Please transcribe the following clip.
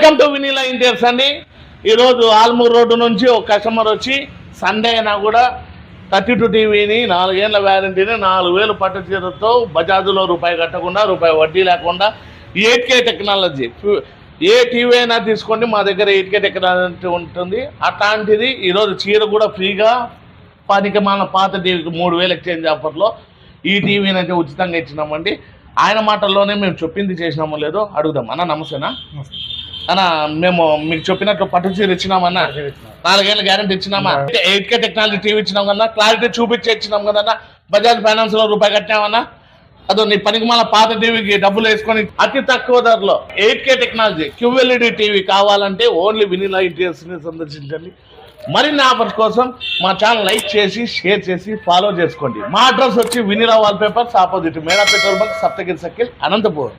Welcome to Vinila interiors అండి. ఈరోజు Almur road నుంచి ఒక కస్టమర్ వచ్చి సండే అయినా కూడా 32 టీవీని 4 ఏళ్ళ వ్యారంటీని 4000 పట్టు చీరతో బజాజ్లో రూపాయి కట్టకుండా రూపాయి వడ్డీ లేకుండా 8K టెక్నాలజీ ఏ టీవీ అయినా తీసుకోండి, మా దగ్గర 8K టెక్నాలజీ ఉంటుంది. అట్లాంటిది ఈరోజు చీర కూడా ఫ్రీగా మన పాత టీవీకి 3000 ఎక్స్చేంజ్ ఆఫర్లో ఈ టీవీని అయితే ఉచితంగా ఇచ్చినామండి. ఆయన మాటల్లోనే మేము చెప్పింది చేసినామో లేదో అడుగుదాం. అన్న నమస్తేనా అన్న, మేము మీకు చెప్పినట్లు పట్టు చీర ఇచ్చినామన్నా, 4 ఏళ్ళ గ్యారెంటీ ఇచ్చినామా, 8K టెక్నాలజీ టీవీ ఇచ్చినాం కన్నా, క్లారిటీ చూపించి ఇచ్చినాం కదన్నా, బజాజ్ ఫైనాన్స్ లో రూపాయి కట్టినామన్నా. అదో నీ పనికి మన పాత టీవీకి డబ్బులు వేసుకొని అతి తక్కువ ధరలో 8K టెక్నాలజీ QLED టీవీ కావాలంటే ఓన్లీ వినీలా ఇంటీరియర్స్ ని సందర్శించండి. మరిన్ని ఆఫర్స్ కోసం మా ఛానల్ లైక్ చేసి షేర్ చేసి ఫాలో చేసుకోండి. మా అడ్రస్ వచ్చి వినీలా వాల్ పేపర్స్ ఆపోజిట్ మేడా petrol bunk, Saptagiri circle, Anantapur.